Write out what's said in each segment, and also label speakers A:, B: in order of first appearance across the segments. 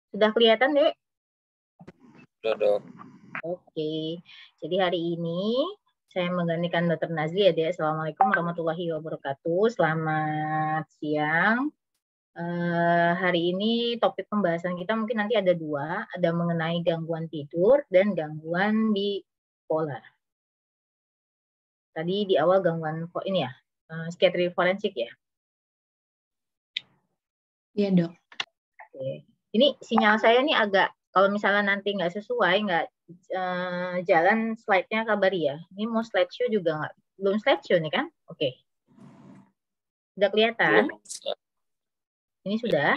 A: Sudah kelihatan, Dek?
B: Sudah, Dok.
A: Oke. Jadi hari ini saya menggantikan Dr. Nazli ya, Dek. Assalamualaikum warahmatullahi wabarakatuh. Selamat siang. Hari ini topik pembahasan kita mungkin nanti ada dua. Ada mengenai gangguan tidur dan gangguan bipolar. Tadi di awal gangguan ini ya, psikiatri forensik ya.
C: Iya, Dok.
A: Oke. Ini sinyal saya nih agak, kalau misalnya nanti nggak sesuai, nggak jalan slide-nya kabari ya. Ini mau slideshow juga nggak? Belum slideshow nih kan? Oke. Sudah kelihatan? Ini sudah?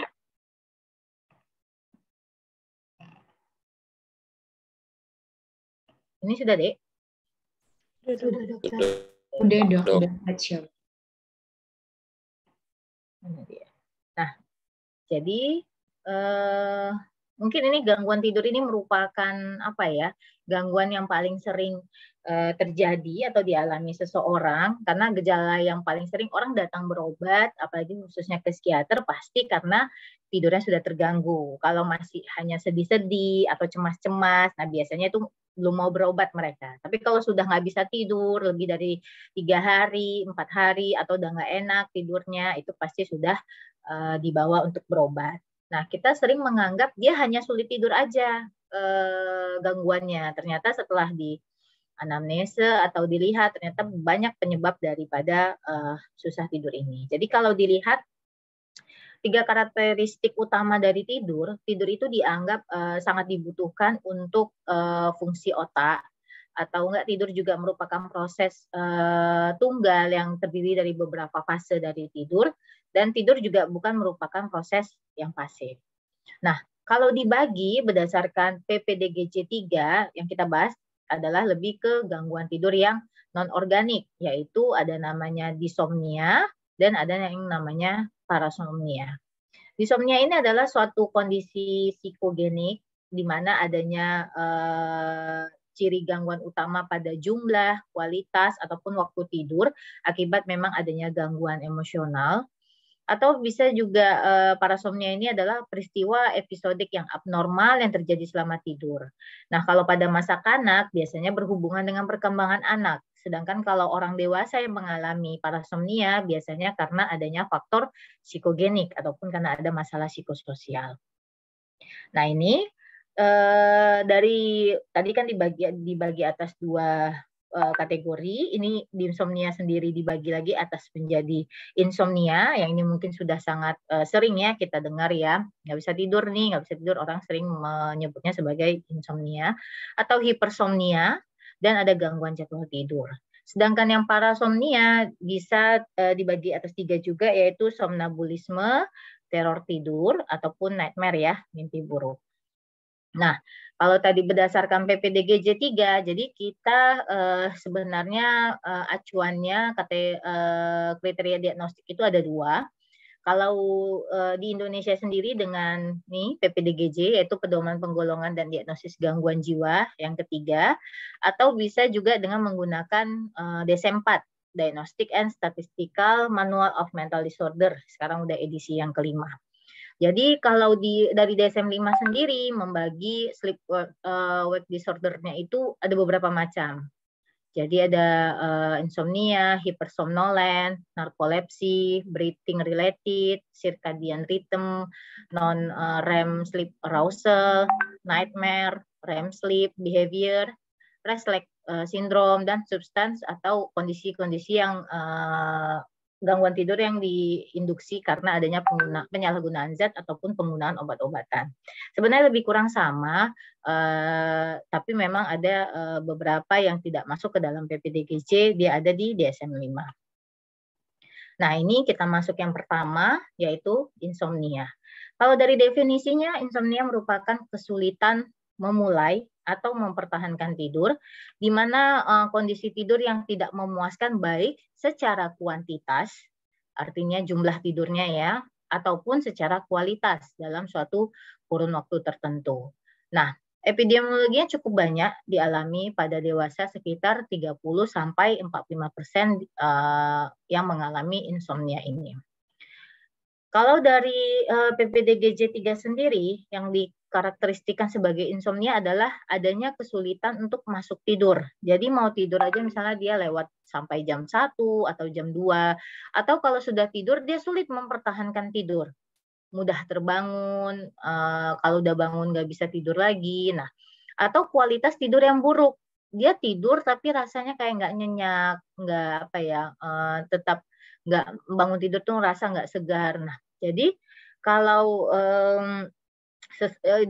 A: Ini sudah, Dek?
C: Sudah, Dokter. Udah, Dok. Udah slideshow.
A: Nah, jadi mungkin ini gangguan tidur ini merupakan apa ya? Gangguan yang paling sering terjadi atau dialami seseorang, karena gejala yang paling sering orang datang berobat, apalagi khususnya ke psikiater, pasti karena tidurnya sudah terganggu. Kalau masih hanya sedih-sedih atau cemas-cemas, nah biasanya itu belum mau berobat mereka. Tapi kalau sudah nggak bisa tidur lebih dari 3 hari, 4 hari, atau udah nggak enak tidurnya, itu pasti sudah dibawa untuk berobat. Nah, kita sering menganggap dia hanya sulit tidur aja gangguannya. Ternyata setelah di anamnese atau dilihat, ternyata banyak penyebab daripada susah tidur ini. Jadi kalau dilihat 3 karakteristik utama dari tidur itu dianggap sangat dibutuhkan untuk fungsi otak, atau enggak tidur juga merupakan proses tunggal yang terdiri dari beberapa fase dari tidur, dan tidur juga bukan merupakan proses yang pasif. Nah, kalau dibagi berdasarkan PPDGC 3 yang kita bahas adalah lebih ke gangguan tidur yang non-organik, yaitu ada namanya disomnia dan ada yang namanya parasomnia. Disomnia ini adalah suatu kondisi psikogenik di mana adanya ciri gangguan utama pada jumlah, kualitas, ataupun waktu tidur akibat memang adanya gangguan emosional. Atau bisa juga parasomnia ini adalah peristiwa episodik yang abnormal yang terjadi selama tidur. Nah, kalau pada masa kanak biasanya berhubungan dengan perkembangan anak. Sedangkan kalau orang dewasa yang mengalami parasomnia biasanya karena adanya faktor psikogenik ataupun karena ada masalah psikososial. Nah, ini dari tadi kan dibagi atas 2 kategori. Ini insomnia sendiri dibagi lagi atas menjadi insomnia, yang ini mungkin sudah sangat sering ya kita dengar ya, nggak bisa tidur nih, nggak bisa tidur, orang sering menyebutnya sebagai insomnia, atau hipersomnia, dan ada gangguan jadwal tidur. Sedangkan yang parasomnia bisa dibagi atas 3 juga, yaitu somnambulisme, teror tidur, ataupun nightmare ya, mimpi buruk. Nah, kalau tadi berdasarkan PPDGJ 3, jadi kita sebenarnya acuannya kriteria diagnostik itu ada 2. Kalau di Indonesia sendiri dengan PPDGJ, yaitu pedoman penggolongan dan diagnosis gangguan jiwa yang ketiga, atau bisa juga dengan menggunakan DSM-4, Diagnostic and Statistical Manual of Mental Disorder. Sekarang udah edisi yang kelima. Jadi kalau dari DSM-5 sendiri membagi sleep wake disorder-nya itu ada beberapa macam. Jadi ada insomnia, hypersomnolent, narcolepsy, breathing related, circadian rhythm, non-REM sleep arousal, nightmare, REM sleep behavior, restless syndrome, dan substance atau kondisi-kondisi yang gangguan tidur yang diinduksi karena adanya penyalahgunaan zat ataupun penggunaan obat-obatan. Sebenarnya lebih kurang sama, tapi memang ada beberapa yang tidak masuk ke dalam PPDGC, dia ada di DSM-5. Nah, ini kita masuk yang pertama, yaitu insomnia. Kalau dari definisinya, insomnia merupakan kesulitan memulai atau mempertahankan tidur, di mana kondisi tidur yang tidak memuaskan baik secara kuantitas, artinya jumlah tidurnya ya, ataupun secara kualitas dalam suatu kurun waktu tertentu. Nah, epidemiologinya cukup banyak dialami pada dewasa, sekitar 30-45% yang mengalami insomnia ini. Kalau dari PPDGJ 3 sendiri yang dikarakteristikan sebagai insomnia adalah adanya kesulitan untuk masuk tidur. Jadi mau tidur aja misalnya dia lewat sampai jam 1 atau jam 2, atau kalau sudah tidur dia sulit mempertahankan tidur. Mudah terbangun, kalau udah bangun nggak bisa tidur lagi. Nah, atau kualitas tidur yang buruk. Dia tidur tapi rasanya kayak nggak nyenyak, nggak apa ya, tetap nggak bangun tidur tuh ngerasa nggak segar. Nah, jadi kalau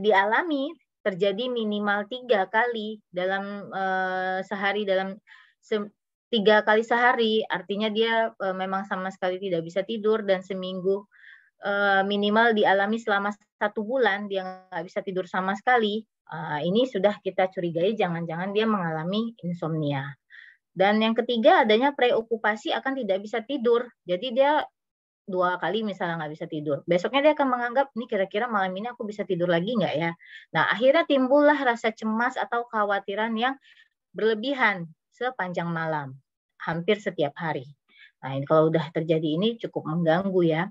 A: dialami terjadi minimal 3 kali dalam sehari, dalam 3 kali sehari, artinya dia memang sama sekali tidak bisa tidur, dan seminggu minimal dialami selama 1 bulan dia nggak bisa tidur sama sekali. Ini sudah kita curigai jangan-jangan dia mengalami insomnia. Dan yang ketiga adanya preokupasi akan tidak bisa tidur. Jadi dia 2 kali misalnya nggak bisa tidur. Besoknya dia akan menganggap, nih kira-kira malam ini aku bisa tidur lagi nggak ya? Nah, akhirnya timbullah rasa cemas atau kekhawatiran yang berlebihan sepanjang malam, hampir setiap hari. Nah, kalau udah terjadi ini cukup mengganggu ya.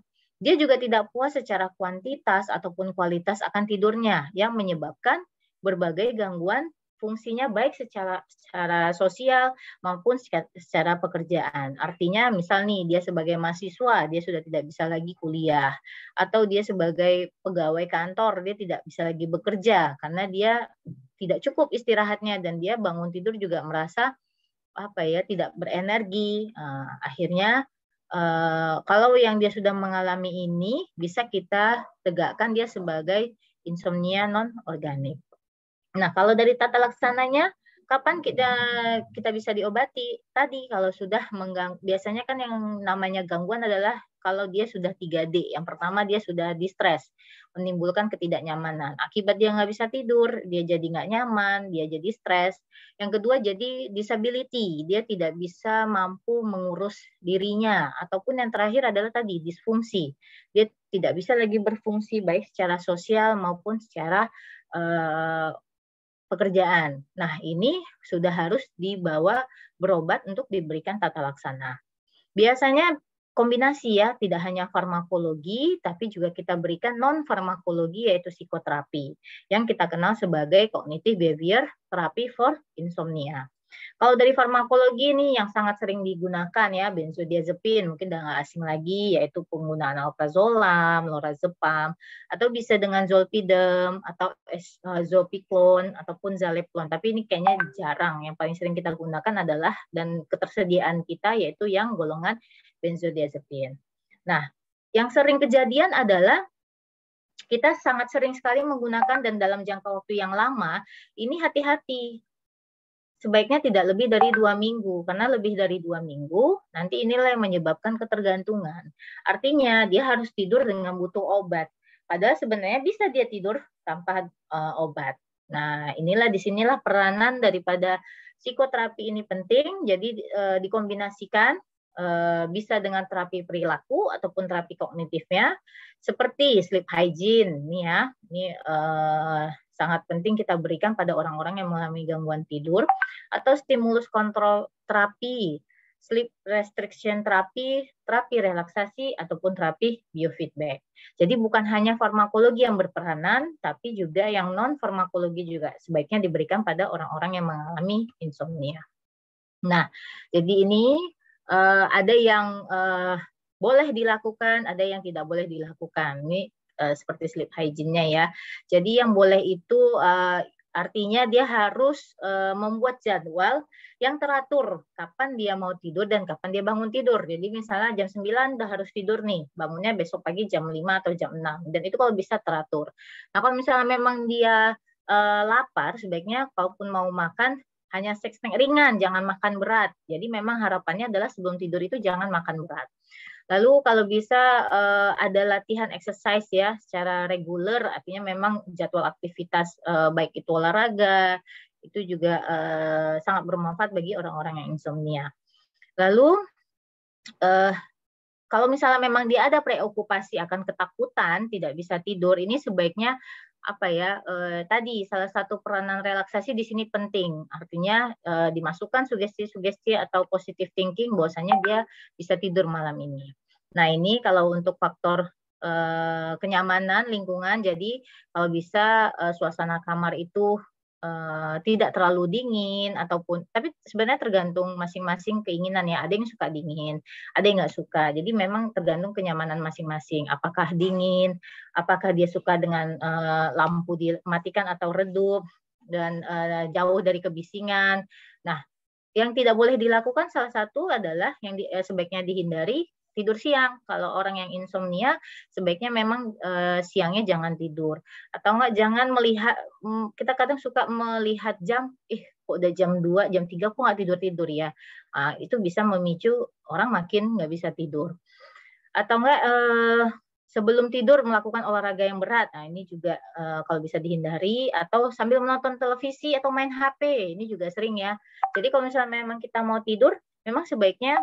A: Dia juga tidak puas secara kuantitas ataupun kualitas akan tidurnya yang menyebabkan berbagai gangguan fungsinya baik secara sosial maupun secara pekerjaan. Artinya misal nih dia sebagai mahasiswa dia sudah tidak bisa lagi kuliah, atau dia sebagai pegawai kantor dia tidak bisa lagi bekerja karena dia tidak cukup istirahatnya dan dia bangun tidur juga merasa tidak berenergi. Akhirnya kalau yang dia sudah mengalami ini bisa kita tegakkan dia sebagai insomnia non organik. Nah, kalau dari tata laksananya, kapan kita bisa diobati? Tadi kalau sudah biasanya kan yang namanya gangguan adalah kalau dia sudah 3D. Yang pertama dia sudah distres, menimbulkan ketidaknyamanan. Akibat dia nggak bisa tidur, dia jadi nggak nyaman, dia jadi stres. Yang kedua jadi disability, dia tidak bisa mampu mengurus dirinya. Ataupun yang terakhir adalah tadi disfungsi. Dia tidak bisa lagi berfungsi baik secara sosial maupun secara pekerjaan. Nah, ini sudah harus dibawa berobat untuk diberikan tata laksana. Biasanya kombinasi ya, tidak hanya farmakologi, tapi juga kita berikan non-farmakologi yaitu psikoterapi, yang kita kenal sebagai cognitive behavior therapy for insomnia. Kalau dari farmakologi ini yang sangat sering digunakan ya, benzodiazepin, mungkin udah nggak asing lagi, yaitu penggunaan alprazolam, lorazepam, atau bisa dengan zolpidem, atau zopiclone, ataupun zaleplon. Tapi ini kayaknya jarang. Yang paling sering kita gunakan adalah, dan ketersediaan kita, yaitu yang golongan benzodiazepin. Nah, yang sering kejadian adalah kita sangat sering sekali menggunakan dan dalam jangka waktu yang lama, ini hati-hati. Sebaiknya tidak lebih dari 2 minggu, karena lebih dari 2 minggu, nanti inilah yang menyebabkan ketergantungan. Artinya dia harus tidur dengan butuh obat. Padahal sebenarnya bisa dia tidur tanpa obat. Nah, disinilah peranan daripada psikoterapi ini penting, jadi dikombinasikan bisa dengan terapi perilaku ataupun terapi kognitifnya, seperti sleep hygiene, nih ya, ini sangat penting kita berikan pada orang-orang yang mengalami gangguan tidur, atau stimulus kontrol terapi, sleep restriction terapi, terapi relaksasi, ataupun terapi biofeedback. Jadi bukan hanya farmakologi yang berperanan, tapi juga yang non-farmakologi juga sebaiknya diberikan pada orang-orang yang mengalami insomnia. Nah, jadi ini ada yang boleh dilakukan, ada yang tidak boleh dilakukan. Ini seperti sleep hygiene-nya ya. Jadi yang boleh itu artinya dia harus membuat jadwal yang teratur kapan dia mau tidur dan kapan dia bangun tidur. Jadi misalnya jam 9 udah harus tidur nih, bangunnya besok pagi jam 5 atau jam 6. Dan itu kalau bisa teratur. Nah, kalau misalnya memang dia lapar, sebaiknya kalaupun mau makan hanya snack ringan, jangan makan berat. Jadi memang harapannya adalah sebelum tidur itu jangan makan berat. Lalu kalau bisa ada latihan exercise ya secara reguler, artinya memang jadwal aktivitas baik itu olahraga, itu juga sangat bermanfaat bagi orang-orang yang insomnia. Lalu kalau misalnya memang dia ada preokupasi akan ketakutan, tidak bisa tidur, ini sebaiknya tadi salah satu peranan relaksasi di sini penting. Artinya dimasukkan sugesti-sugesti atau positive thinking bahwasanya dia bisa tidur malam ini. Nah, ini kalau untuk faktor kenyamanan lingkungan. Jadi kalau bisa suasana kamar itu tidak terlalu dingin ataupun, tapi sebenarnya tergantung masing-masing keinginan ya. Ada yang suka dingin, ada yang nggak suka. Jadi memang tergantung kenyamanan masing-masing. Apakah dingin, apakah dia suka dengan lampu dimatikan atau redup dan jauh dari kebisingan. Nah, yang tidak boleh dilakukan salah satu adalah yang sebaiknya dihindari tidur siang. Kalau orang yang insomnia, sebaiknya memang siangnya jangan tidur. Atau enggak, jangan melihat, kita kadang suka melihat jam, kok udah jam 2, jam 3 kok nggak tidur-tidur ya. Itu bisa memicu orang makin nggak bisa tidur. Atau enggak, sebelum tidur melakukan olahraga yang berat. Nah, ini juga kalau bisa dihindari, atau sambil menonton televisi atau main HP. Ini juga sering ya. Jadi kalau misalnya memang kita mau tidur, memang sebaiknya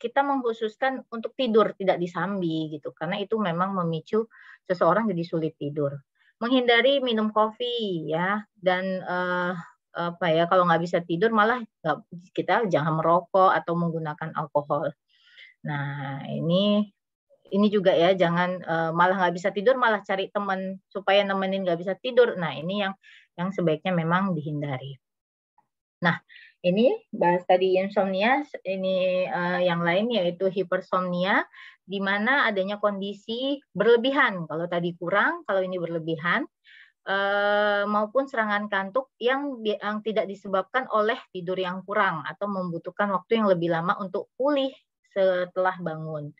A: kita mengkhususkan untuk tidur, tidak disambi gitu, karena itu memang memicu seseorang jadi sulit tidur. Menghindari minum kopi ya, dan kalau nggak bisa tidur malah kita jangan merokok atau menggunakan alkohol. Nah, ini juga ya, jangan malah nggak bisa tidur malah cari teman supaya nemenin nggak bisa tidur. Nah, ini yang sebaiknya memang dihindari. Nah, ini bahas tadi insomnia, ini yang lain yaitu hipersomnia, di mana adanya kondisi berlebihan. Kalau tadi kurang, kalau ini berlebihan, maupun serangan kantuk yang tidak disebabkan oleh tidur yang kurang atau membutuhkan waktu yang lebih lama untuk pulih setelah bangun.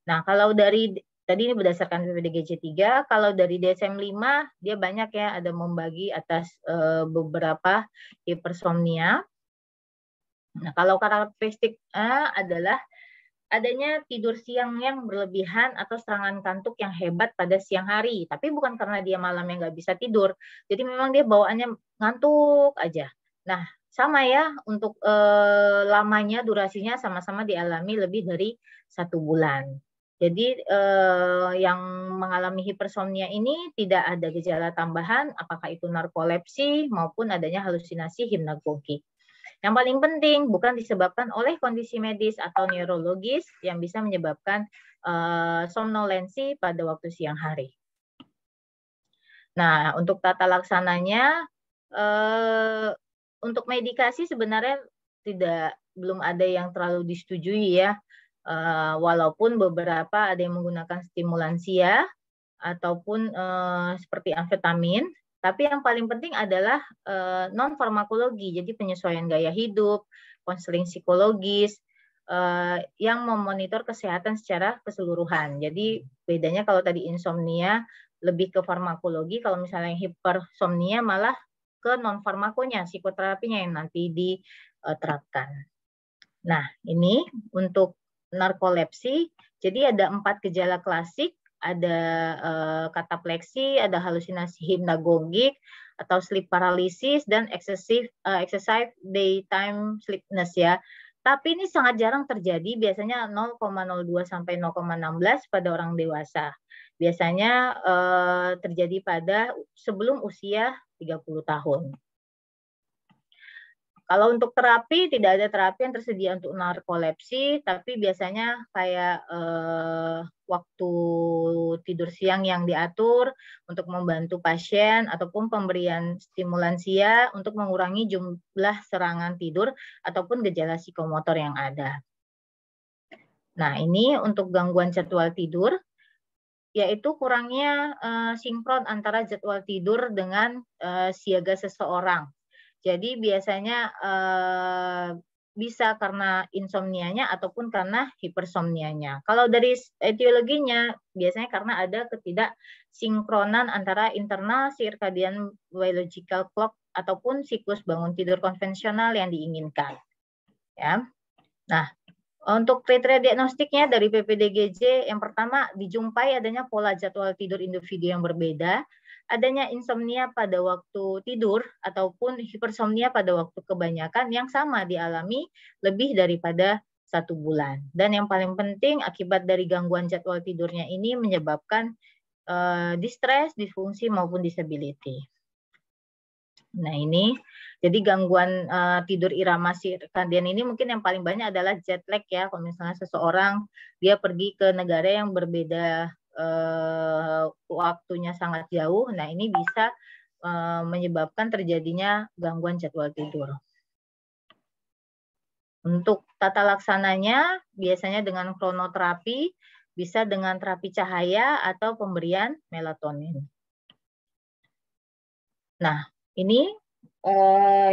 A: Nah, kalau dari tadi ini berdasarkan PPDGJ 3, kalau dari DSM-5 dia banyak ya, ada membagi atas beberapa hipersomnia. Nah, kalau karakteristiknya adalah adanya tidur siang yang berlebihan atau serangan kantuk yang hebat pada siang hari. Tapi bukan karena dia malamnya nggak bisa tidur. Jadi memang dia bawaannya ngantuk aja. Nah, sama ya untuk lamanya, durasinya sama-sama dialami lebih dari 1 bulan. Jadi yang mengalami hipersomnia ini tidak ada gejala tambahan, apakah itu narkolepsi maupun adanya halusinasi hipnagogik. Yang paling penting bukan disebabkan oleh kondisi medis atau neurologis yang bisa menyebabkan somnolensi pada waktu siang hari. Nah, untuk tata laksananya, untuk medikasi sebenarnya belum ada yang terlalu disetujui ya, walaupun beberapa ada yang menggunakan stimulansia ataupun seperti amfetamin. Tapi yang paling penting adalah non-farmakologi, jadi penyesuaian gaya hidup, konseling psikologis, yang memonitor kesehatan secara keseluruhan. Jadi bedanya kalau tadi insomnia lebih ke farmakologi, kalau misalnya hipersomnia malah ke non-farmakonya, psikoterapinya yang nanti diterapkan. Nah, ini untuk narkolepsi, jadi ada 4 gejala klasik, ada katapleksi, ada halusinasi hipnagogik atau sleep paralysis, dan excessive daytime sleepiness ya. Tapi ini sangat jarang terjadi, biasanya 0,02 sampai 0,16 pada orang dewasa. Biasanya terjadi pada sebelum usia 30 tahun. Kalau untuk terapi, tidak ada terapi yang tersedia untuk narkolepsi, tapi biasanya kayak waktu tidur siang yang diatur untuk membantu pasien, ataupun pemberian stimulansia untuk mengurangi jumlah serangan tidur ataupun gejala psikomotor yang ada. Nah, ini untuk gangguan jadwal tidur, yaitu kurangnya sinkron antara jadwal tidur dengan siaga seseorang. Jadi biasanya bisa karena insomnianya ataupun karena hipersomnianya. Kalau dari etiologinya, biasanya karena ada ketidaksinkronan antara internal circadian biological clock ataupun siklus bangun tidur konvensional yang diinginkan. Ya. Nah, untuk kriteria diagnostiknya dari PPDGJ, yang pertama dijumpai adanya pola jadwal tidur individu yang berbeda, adanya insomnia pada waktu tidur ataupun hipersomnia pada waktu kebanyakan yang sama dialami lebih daripada 1 bulan. Dan yang paling penting, akibat dari gangguan jadwal tidurnya ini menyebabkan distress, disfungsi maupun disability. Nah, ini jadi gangguan tidur irama sirkadian ini mungkin yang paling banyak adalah jet lag ya. Kalau misalnya seseorang dia pergi ke negara yang berbeda waktunya sangat jauh, nah ini bisa menyebabkan terjadinya gangguan jadwal tidur. Untuk tata laksananya biasanya dengan kronoterapi, bisa dengan terapi cahaya atau pemberian melatonin. Nah, ini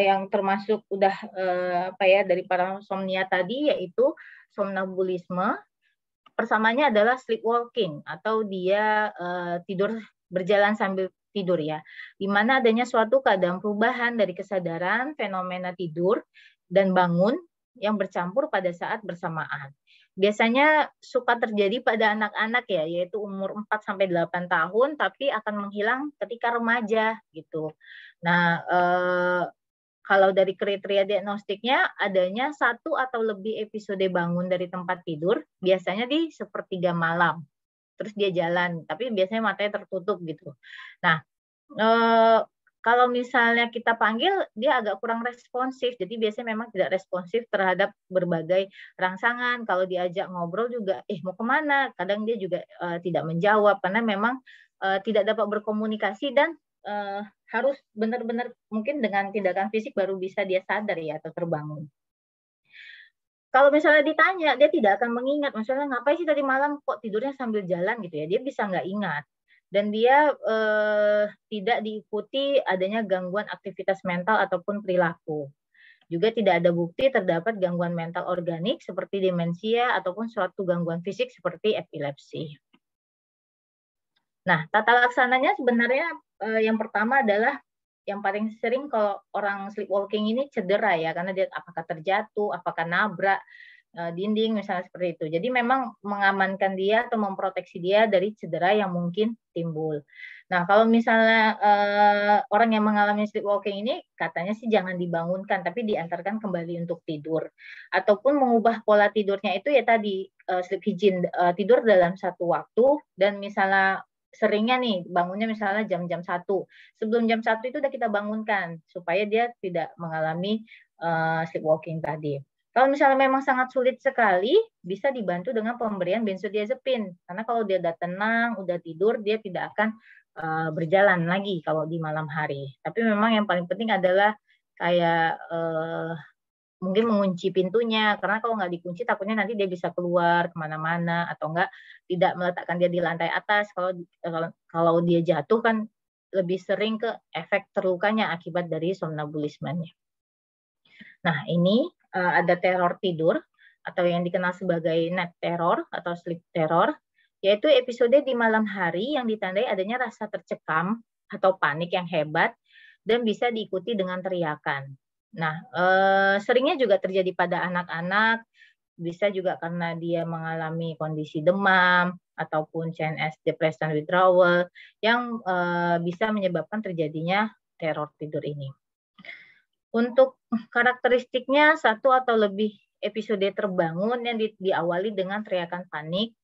A: yang termasuk udah dari parasomnia tadi, yaitu somnambulisme. Persamanya adalah sleepwalking atau dia tidur berjalan sambil tidur ya, di mana adanya suatu keadaan perubahan dari kesadaran, fenomena tidur dan bangun yang bercampur pada saat bersamaan. Biasanya suka terjadi pada anak-anak ya, yaitu umur 4-8 tahun, tapi akan menghilang ketika remaja gitu. Nah, kalau dari kriteria diagnostiknya adanya 1 atau lebih episode bangun dari tempat tidur, biasanya di sepertiga malam. Terus dia jalan, tapi biasanya matanya tertutup gitu. Nah, kalau misalnya kita panggil, dia agak kurang responsif. Jadi biasanya memang tidak responsif terhadap berbagai rangsangan. Kalau diajak ngobrol juga, mau kemana? Kadang dia juga tidak menjawab, karena memang tidak dapat berkomunikasi dan harus benar-benar mungkin dengan tindakan fisik baru bisa dia sadar ya atau terbangun. Kalau misalnya ditanya, dia tidak akan mengingat. Misalnya ngapain sih tadi malam kok tidurnya sambil jalan gitu ya? Dia bisa nggak ingat. Dan dia tidak diikuti adanya gangguan aktivitas mental ataupun perilaku. Juga tidak ada bukti terdapat gangguan mental organik seperti demensia ataupun suatu gangguan fisik seperti epilepsi. Nah, tata laksananya sebenarnya yang pertama adalah yang paling sering kalau orang sleepwalking ini cedera ya, karena dia apakah terjatuh, apakah nabrak dinding misalnya seperti itu. Jadi memang mengamankan dia atau memproteksi dia dari cedera yang mungkin timbul. Nah, kalau misalnya orang yang mengalami sleepwalking ini katanya sih jangan dibangunkan, tapi diantarkan kembali untuk tidur. Ataupun mengubah pola tidurnya itu ya tadi sleep hygiene, tidur dalam satu waktu, dan misalnya seringnya nih bangunnya misalnya jam-jam 1. Sebelum jam 1 itu udah kita bangunkan supaya dia tidak mengalami sleepwalking tadi. Kalau misalnya memang sangat sulit sekali, bisa dibantu dengan pemberian benzodiazepin. Karena kalau dia udah tenang, udah tidur, dia tidak akan berjalan lagi kalau di malam hari. Tapi memang yang paling penting adalah kayak mungkin mengunci pintunya, karena kalau nggak dikunci takutnya nanti dia bisa keluar kemana-mana, atau enggak tidak meletakkan dia di lantai atas. Kalau dia jatuh kan lebih sering ke efek terlukanya akibat dari somnambulismenya. Nah, ini ada teror tidur atau yang dikenal sebagai night terror atau sleep terror, yaitu episode di malam hari yang ditandai adanya rasa tercekam atau panik yang hebat dan bisa diikuti dengan teriakan. Nah, seringnya juga terjadi pada anak-anak, bisa juga karena dia mengalami kondisi demam ataupun CNS depression withdrawal yang bisa menyebabkan terjadinya teror tidur ini. Untuk karakteristiknya 1 atau lebih episode terbangun yang diawali dengan teriakan panik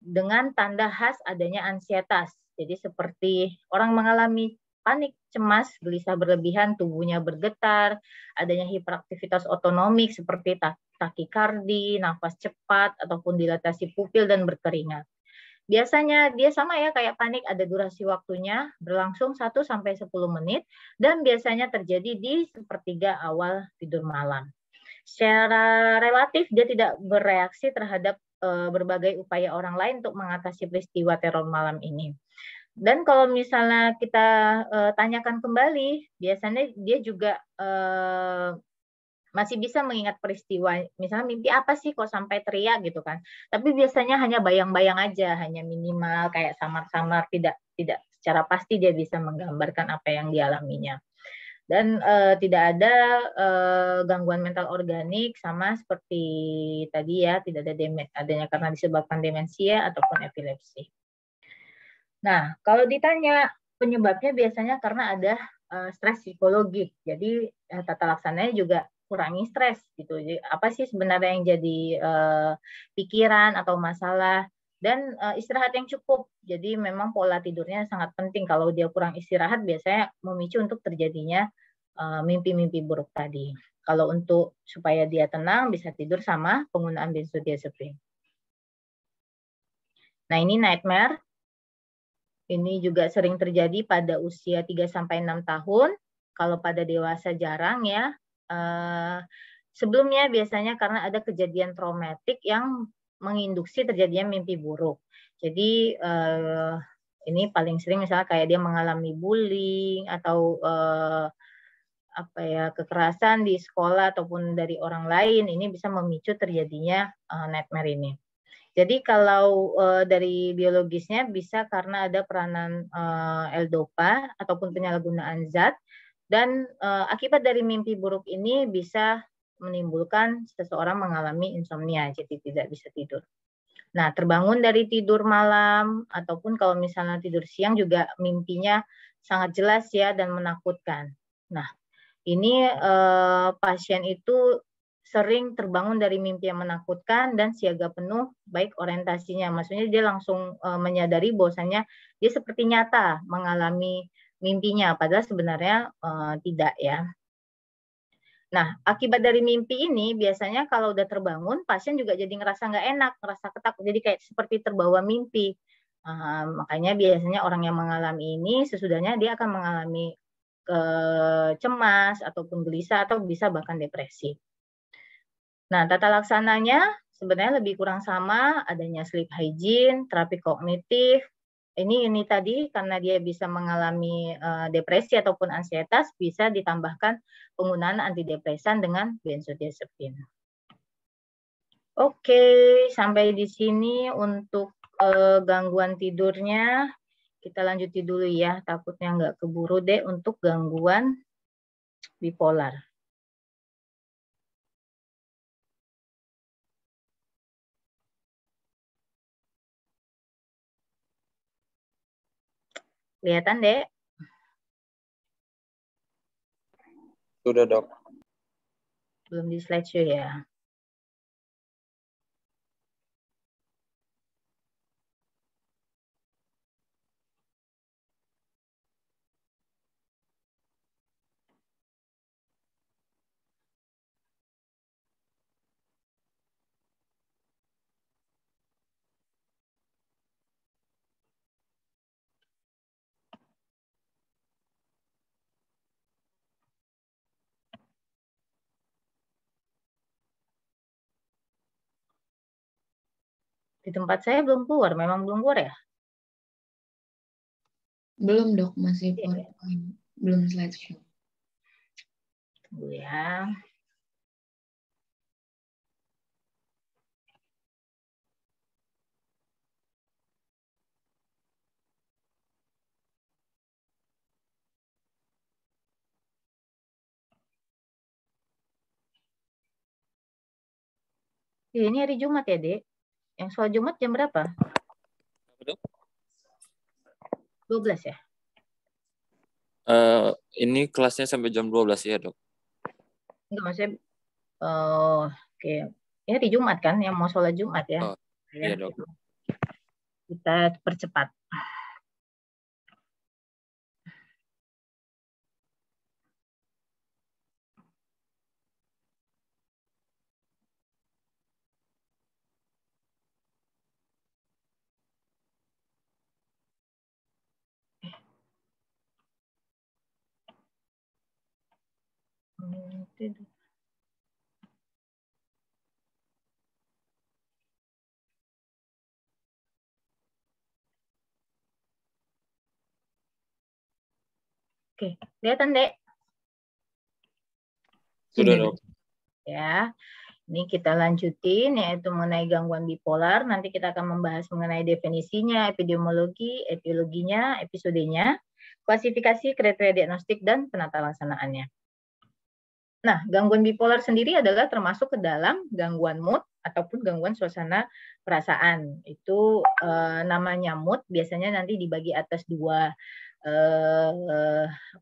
A: dengan tanda khas adanya ansietas. Jadi seperti orang mengalami panik, cemas, gelisah berlebihan, tubuhnya bergetar, adanya hiperaktivitas otonomik seperti takikardi, nafas cepat, ataupun dilatasi pupil dan berkeringat. Biasanya dia sama ya kayak panik, ada durasi waktunya berlangsung 1-10 menit dan biasanya terjadi di sepertiga awal tidur malam. Secara relatif dia tidak bereaksi terhadap berbagai upaya orang lain untuk mengatasi peristiwa teror malam ini. Dan kalau misalnya kita tanyakan kembali, biasanya dia juga masih bisa mengingat peristiwa, misalnya mimpi apa sih kok sampai teriak gitu kan. Tapi biasanya hanya bayang-bayang aja, hanya minimal kayak samar-samar, tidak secara pasti dia bisa menggambarkan apa yang dialaminya. Dan tidak ada gangguan mental organik sama seperti tadi ya, tidak ada adanya karena disebabkan demensia ataupun epilepsi. Nah, kalau ditanya penyebabnya biasanya karena ada stres psikologis. Jadi tata laksananya juga kurangi stres gitu. Jadi, apa sih sebenarnya yang jadi pikiran atau masalah, dan istirahat yang cukup. Jadi memang pola tidurnya sangat penting. Kalau dia kurang istirahat biasanya memicu untuk terjadinya mimpi-mimpi buruk tadi. Kalau untuk supaya dia tenang bisa tidur sama penggunaan benzodiazepin. Nah, ini nightmare. Ini juga sering terjadi pada usia 3-6 tahun. Kalau pada dewasa jarang ya. Sebelumnya biasanya karena ada kejadian traumatik yang menginduksi terjadinya mimpi buruk. Jadi ini paling sering misalnya kayak dia mengalami bullying atau kekerasan di sekolah ataupun dari orang lain, ini bisa memicu terjadinya nightmare ini. Jadi kalau dari biologisnya bisa karena ada peranan L-dopa ataupun penyalahgunaan zat, dan akibat dari mimpi buruk ini bisa menimbulkan seseorang mengalami insomnia, jadi tidak bisa tidur. Nah, terbangun dari tidur malam ataupun kalau misalnya tidur siang juga mimpinya sangat jelas ya dan menakutkan. Nah, ini pasien itu sering terbangun dari mimpi yang menakutkan dan siaga penuh baik orientasinya. Maksudnya dia langsung menyadari bahwasanya dia seperti nyata mengalami mimpinya, padahal sebenarnya tidak ya. Nah, akibat dari mimpi ini biasanya kalau udah terbangun, pasien juga jadi ngerasa nggak enak, ngerasa ketakut, jadi kayak seperti terbawa mimpi. Makanya biasanya orang yang mengalami ini sesudahnya dia akan mengalami cemas ataupun gelisah atau bisa bahkan depresi. Nah, tata laksananya sebenarnya lebih kurang sama, adanya sleep hygiene, terapi kognitif. Ini tadi karena dia bisa mengalami depresi ataupun ansietas, bisa ditambahkan penggunaan antidepresan dengan benzodiazepin. Oke, sampai di sini untuk gangguan tidurnya. Kita lanjuti dulu ya, takutnya nggak keburu deh untuk gangguan bipolar. Kelihatan deh?
B: Sudah, Dok.
A: Belum di slideshow ya? Di tempat saya belum keluar, memang belum keluar ya?
C: Belum dok, masih PowerPoint. Belum slideshow.
A: Tunggu ya. Ini hari Jumat ya, Dek? Yang soal Jumat jam berapa? 12 ya?
B: Ini kelasnya sampai jam 12 ya, Dok?
A: Enggak, maksudnya oke. Ini hari Jumat kan, yang mau sholat Jumat ya?
B: Oh, iya, Dok.
A: Kita percepat. Oke, kelihatan Dek?
B: Sudah, Dok.
A: Ya, ini kita lanjutin yaitu mengenai gangguan bipolar. Nanti kita akan membahas mengenai definisinya, epidemiologi, etiologinya, episodenya, klasifikasi, kriteria diagnostik, dan penata laksanaannya. Nah, gangguan bipolar sendiri adalah termasuk ke dalam gangguan mood ataupun gangguan suasana perasaan. Itu namanya mood biasanya nanti dibagi atas dua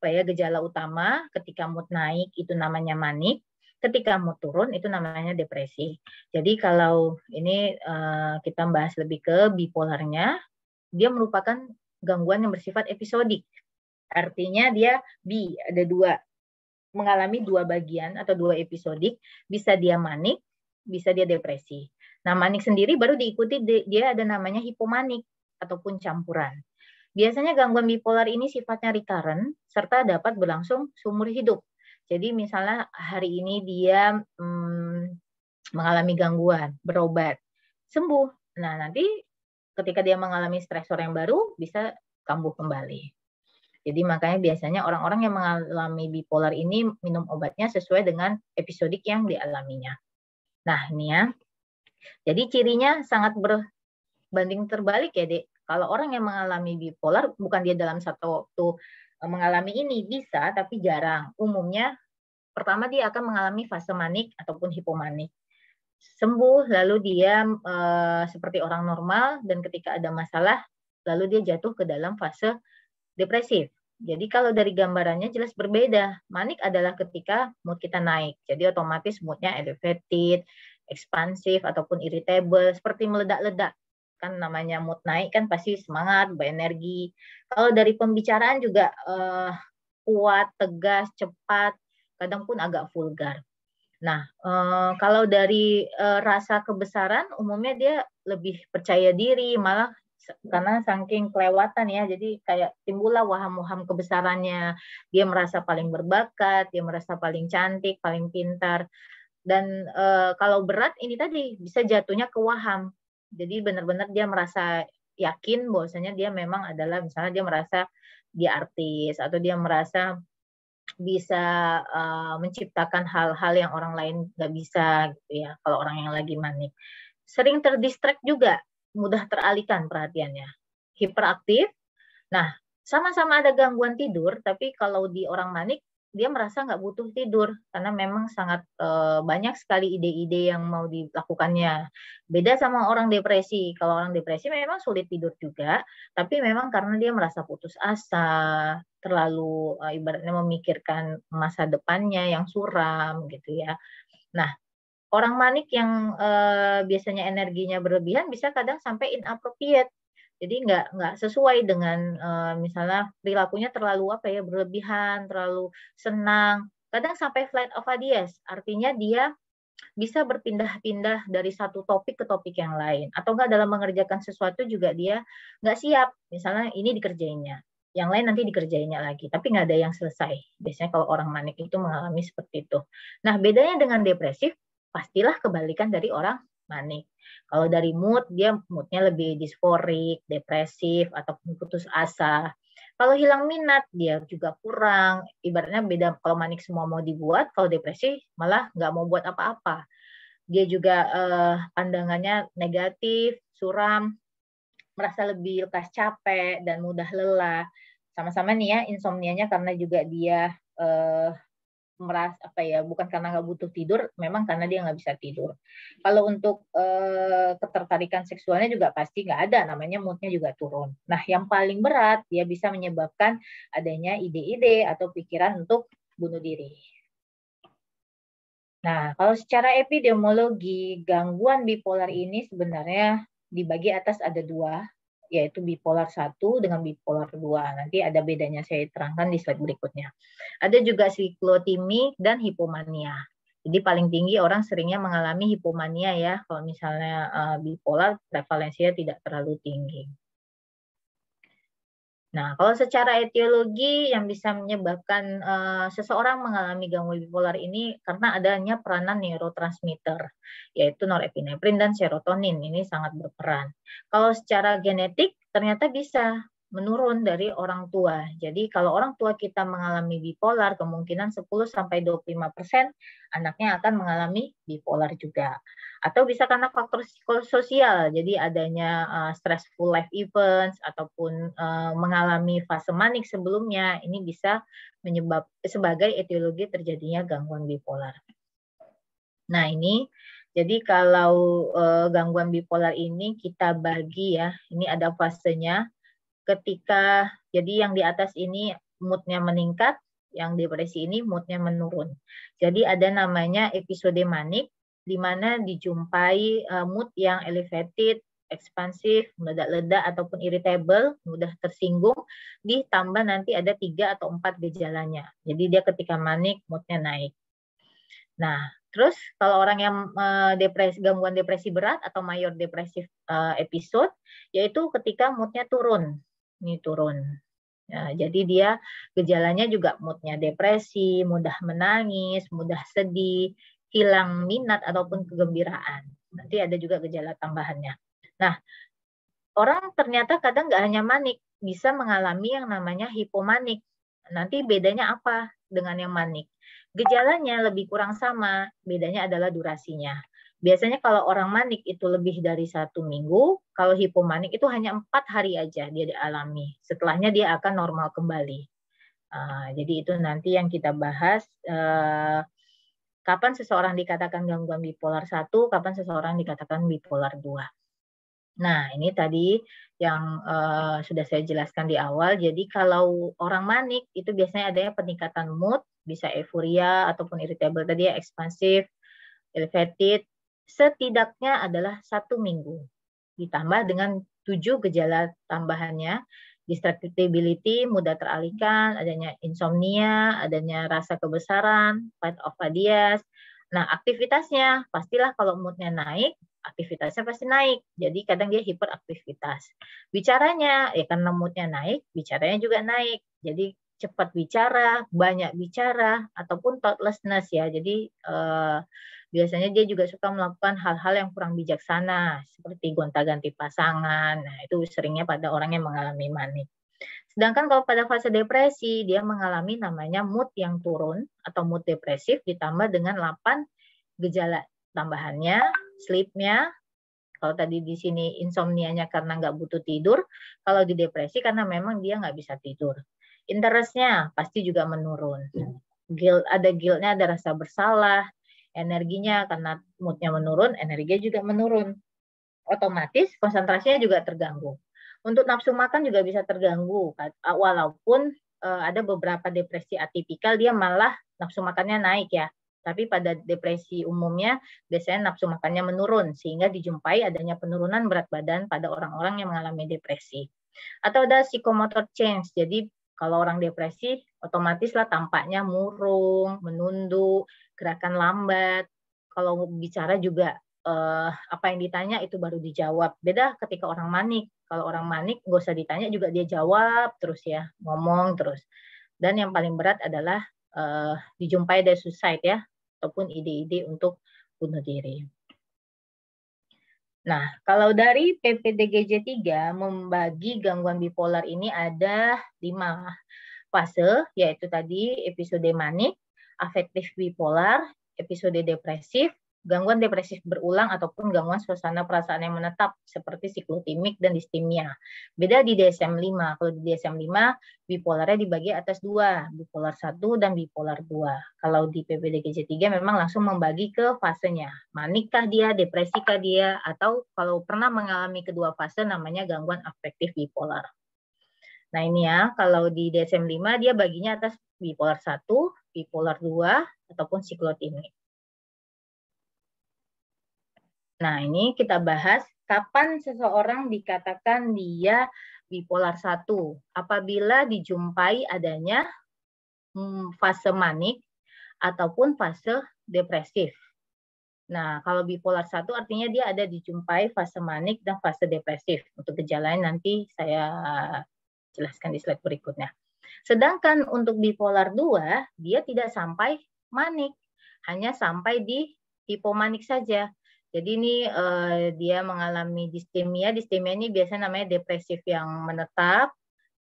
A: gejala utama. Ketika mood naik itu namanya manik, ketika mood turun itu namanya depresi. Jadi kalau ini kita bahas lebih ke bipolarnya, dia merupakan gangguan yang bersifat episodik. Artinya dia ada dua, mengalami dua bagian atau dua episodik, bisa dia manik, bisa dia depresi. Nah, manik sendiri baru diikuti dia ada namanya hipomanik ataupun campuran. Biasanya gangguan bipolar ini sifatnya recurrent serta dapat berlangsung seumur hidup. Jadi misalnya hari ini dia mengalami gangguan, berobat, sembuh. Nah, nanti ketika dia mengalami stresor yang baru bisa kambuh kembali. Jadi makanya biasanya orang-orang yang mengalami bipolar ini minum obatnya sesuai dengan episodik yang dialaminya. Nah, ini ya. Jadi cirinya sangat berbanding terbalik ya, Dek. Kalau orang yang mengalami bipolar, bukan dia dalam satu waktu mengalami ini, bisa, tapi jarang. Umumnya, pertama dia akan mengalami fase manik ataupun hipomanik. Sembuh, lalu dia seperti orang normal, dan ketika ada masalah, lalu dia jatuh ke dalam fase depresif. Jadi kalau dari gambarannya jelas berbeda. Manik adalah ketika mood kita naik. Jadi otomatis moodnya elevated, ekspansif, ataupun irritable, seperti meledak-ledak. Kan namanya mood naik kan pasti semangat, berenergi. Kalau dari pembicaraan juga kuat, tegas, cepat, kadang pun agak vulgar. Nah, kalau dari rasa kebesaran, umumnya dia lebih percaya diri, malah karena saking kelewatan ya, jadi kayak timbullah waham-waham kebesarannya. Dia merasa paling berbakat, dia merasa paling cantik, paling pintar. Dan kalau berat ini tadi bisa jatuhnya ke waham. Jadi benar-benar dia merasa yakin bahwasanya dia memang adalah, misalnya dia merasa dia artis, atau dia merasa bisa menciptakan hal-hal yang orang lain nggak bisa gitu ya, kalau orang yang lagi manik. Sering terdistract juga, mudah teralihkan perhatiannya. Hiperaktif, nah sama-sama ada gangguan tidur, tapi kalau di orang manik, dia merasa nggak butuh tidur, karena memang sangat banyak sekali ide-ide yang mau dilakukannya. Beda sama orang depresi. Kalau orang depresi memang sulit tidur juga, tapi memang karena dia merasa putus asa, terlalu ibaratnya memikirkan masa depannya yang suram gitu ya. Nah, orang manik yang biasanya energinya berlebihan bisa kadang sampai inappropriate. Jadi nggak sesuai dengan misalnya perilakunya terlalu berlebihan, terlalu senang. Kadang sampai flight of ideas, artinya dia bisa berpindah-pindah dari satu topik ke topik yang lain. Atau nggak dalam mengerjakan sesuatu juga dia nggak siap. Misalnya ini dikerjainnya, yang lain nanti dikerjainnya lagi, tapi nggak ada yang selesai. Biasanya kalau orang manik itu mengalami seperti itu. Nah, bedanya dengan depresif, pastilah kebalikan dari orang manik. Kalau dari mood, dia moodnya lebih disforik, depresif, ataupun putus asa. Kalau hilang minat, dia juga kurang. Ibaratnya beda, kalau manik semua mau dibuat, kalau depresi malah nggak mau buat apa-apa. Dia juga pandangannya negatif, suram, merasa lebih lekas capek, dan mudah lelah. Sama-sama nih ya, insomnianya karena juga dia merasa bukan karena nggak butuh tidur, memang karena dia nggak bisa tidur. Kalau untuk ketertarikan seksualnya juga pasti nggak ada, namanya moodnya juga turun. Nah, yang paling berat dia bisa menyebabkan adanya ide-ide atau pikiran untuk bunuh diri. Nah, kalau secara epidemiologi, gangguan bipolar ini sebenarnya dibagi atas ada dua, yaitu bipolar 1 dengan bipolar 2. Nanti ada bedanya saya terangkan di slide berikutnya. Ada juga siklotimik dan hipomania. Jadi paling tinggi orang seringnya mengalami hipomania ya, kalau misalnya bipolar prevalensinya tidak terlalu tinggi. Nah, kalau secara etiologi yang bisa menyebabkan seseorang mengalami gangguan bipolar ini karena adanya peranan neurotransmitter, yaitu norepinefrin dan serotonin. Ini sangat berperan. Kalau secara genetik ternyata bisa menurun dari orang tua. Jadi kalau orang tua kita mengalami bipolar, kemungkinan 10-25% anaknya akan mengalami bipolar juga. Atau bisa karena faktor psikososial, jadi adanya stressful life events ataupun mengalami fase manik sebelumnya, ini bisa menyebabkan sebagai etiologi terjadinya gangguan bipolar. Nah, ini jadi kalau gangguan bipolar ini kita bagi ya, ini ada fasenya. Ketika jadi yang di atas ini moodnya meningkat, yang depresi ini moodnya menurun. Jadi ada namanya episode manik, di mana dijumpai mood yang elevated, ekspansif, meledak-ledak ataupun irritable, mudah tersinggung, ditambah nanti ada 3 atau 4 gejalanya. Jadi dia ketika manik moodnya naik. Nah, terus kalau orang yang gangguan depresi berat atau mayor depresif episode, yaitu ketika moodnya turun. ini turun. Nah, jadi dia gejalanya juga moodnya depresi, mudah menangis, mudah sedih, hilang minat ataupun kegembiraan. Nanti ada juga gejala tambahannya. Nah, orang ternyata kadang nggak hanya manik, bisa mengalami yang namanya hipomanik. Nanti bedanya apa dengan yang manik? Gejalanya lebih kurang sama, bedanya adalah durasinya. Biasanya kalau orang manik itu lebih dari 1 minggu, kalau hipomanik itu hanya 4 hari aja dia dialami. Setelahnya dia akan normal kembali. Jadi itu nanti yang kita bahas, kapan seseorang dikatakan gangguan bipolar 1, kapan seseorang dikatakan bipolar 2. Nah, ini tadi yang sudah saya jelaskan di awal. Jadi kalau orang manik itu biasanya adanya peningkatan mood, bisa euforia ataupun irritable tadi ya, ekspansif, elevated, setidaknya adalah 1 minggu. Ditambah dengan 7 gejala tambahannya, distractibility, mudah teralihkan, adanya insomnia, adanya rasa kebesaran, fight of ideas. Nah, aktivitasnya pastilah kalau moodnya naik, aktivitasnya pasti naik. Jadi kadang dia hiperaktivitas. Bicaranya, ya karena moodnya naik, bicaranya juga naik. Jadi cepat bicara, banyak bicara, ataupun thoughtlessness ya. Jadi biasanya dia juga suka melakukan hal-hal yang kurang bijaksana, seperti gonta-ganti pasangan. Nah, itu seringnya pada orang yang mengalami manik. Sedangkan kalau pada fase depresi, dia mengalami namanya mood yang turun atau mood depresif ditambah dengan 8 gejala tambahannya, sleep-nya, kalau tadi di sini insomnianya karena nggak butuh tidur, kalau di depresi karena memang dia nggak bisa tidur. Interest-nya pasti juga menurun. Ada guilt-nya, ada rasa bersalah, energinya karena mood-nya menurun, energinya juga menurun. Otomatis konsentrasinya juga terganggu. Untuk nafsu makan juga bisa terganggu, walaupun ada beberapa depresi atipikal dia malah nafsu makannya naik ya. Tapi pada depresi umumnya biasanya nafsu makannya menurun sehingga dijumpai adanya penurunan berat badan pada orang-orang yang mengalami depresi. Atau ada psychomotor change. Jadi kalau orang depresi otomatislah tampaknya murung, menunduk, gerakan lambat. Kalau bicara juga apa yang ditanya itu baru dijawab. Beda ketika orang manik. Kalau orang manik nggak usah ditanya juga dia jawab terus ya, ngomong terus. Dan yang paling berat adalah dijumpai ada suicide ya, ataupun ide-ide untuk bunuh diri. Nah, kalau dari PPDGJ 3 membagi gangguan bipolar ini ada 5 fase, yaitu tadi episode manik, afektif bipolar, episode depresif, gangguan depresif berulang ataupun gangguan suasana perasaan yang menetap seperti siklotimik dan distimia. Beda di DSM-5. Kalau di DSM-5 bipolarnya dibagi atas 2, bipolar 1 dan bipolar 2. Kalau di PPDGJ 3 memang langsung membagi ke fasenya. Manikkah dia, depresikah dia, atau kalau pernah mengalami kedua fase namanya gangguan afektif bipolar. Nah ini ya, kalau di DSM-5 dia baginya atas bipolar 1, bipolar 2, ataupun siklotimik. Nah, ini kita bahas kapan seseorang dikatakan dia bipolar 1. Apabila dijumpai adanya fase manik ataupun fase depresif. Nah, kalau bipolar 1 artinya dia ada dijumpai fase manik dan fase depresif. Untuk gejalanya nanti saya jelaskan di slide berikutnya. Sedangkan untuk bipolar 2, dia tidak sampai manik. Hanya sampai di hipomanik saja. Jadi ini dia mengalami distimia. Distimia ini biasanya namanya depresif yang menetap.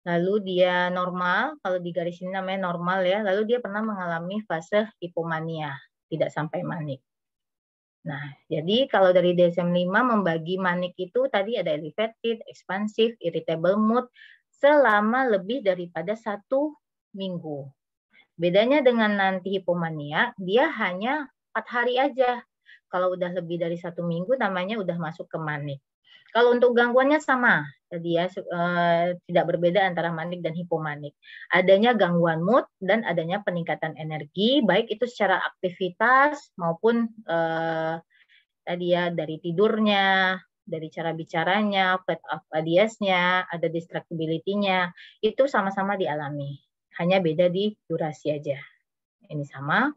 A: Lalu dia normal, kalau di garis ini namanya normal ya. Lalu dia pernah mengalami fase hipomania, tidak sampai manik. Nah, jadi kalau dari DSM-5 membagi manik itu tadi ada elevated, expansive, irritable mood selama lebih daripada 1 minggu. Bedanya dengan nanti hipomania, dia hanya 4 hari aja. Kalau udah lebih dari 1 minggu namanya udah masuk ke manik. Kalau untuk gangguannya sama, tadi ya tidak berbeda antara manik dan hipomanik. Adanya gangguan mood dan adanya peningkatan energi, baik itu secara aktivitas maupun tadi ya dari tidurnya, dari cara bicaranya, flight of ideas-nya, ada distractibility-nya, itu sama-sama dialami. Hanya beda di durasi aja. Ini sama.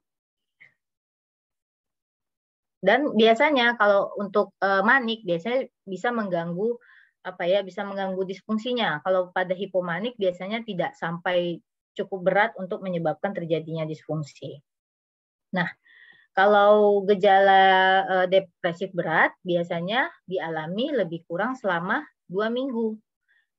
A: Dan biasanya kalau untuk manik biasanya bisa mengganggu bisa mengganggu disfungsinya. Kalau pada hipomanik biasanya tidak sampai cukup berat untuk menyebabkan terjadinya disfungsi. Nah, kalau gejala depresif berat biasanya dialami lebih kurang selama 2 minggu.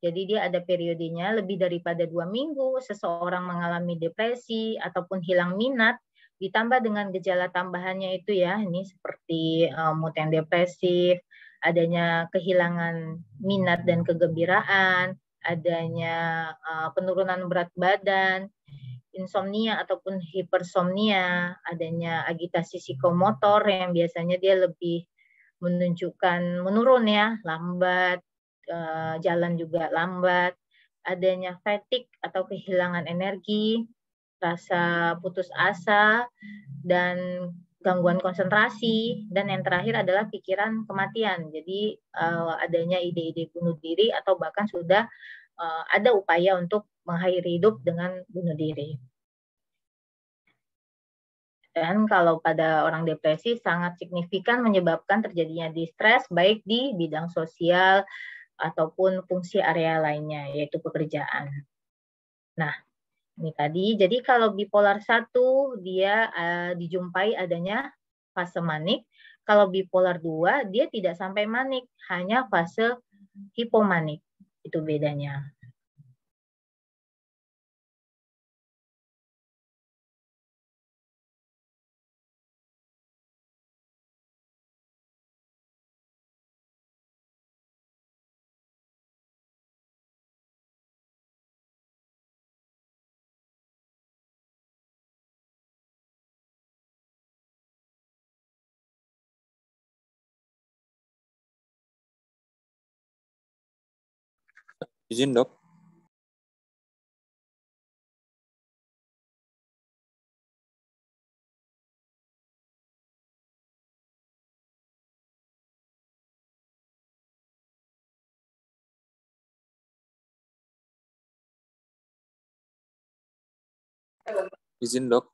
A: Jadi dia ada periodenya lebih daripada 2 minggu, seseorang mengalami depresi ataupun hilang minat, ditambah dengan gejala tambahannya itu ya, ini seperti mood yang depresif, adanya kehilangan minat dan kegembiraan, adanya penurunan berat badan, insomnia ataupun hipersomnia, adanya agitasi psikomotor yang biasanya dia lebih menunjukkan menurun ya, lambat, jalan juga lambat, adanya fatigue atau kehilangan energi, rasa putus asa, dan gangguan konsentrasi, dan yang terakhir adalah pikiran kematian. Jadi adanya ide-ide bunuh diri atau bahkan sudah ada upaya untuk mengakhiri hidup dengan bunuh diri. Dan kalau pada orang depresi sangat signifikan menyebabkan terjadinya distres baik di bidang sosial ataupun fungsi area lainnya, yaitu pekerjaan. Nah, ini tadi. Jadi kalau bipolar 1 dia dijumpai adanya fase manik. Kalau bipolar 2 dia tidak sampai manik, hanya fase hipomanik. Itu bedanya.
B: Izin dok. Izin dok.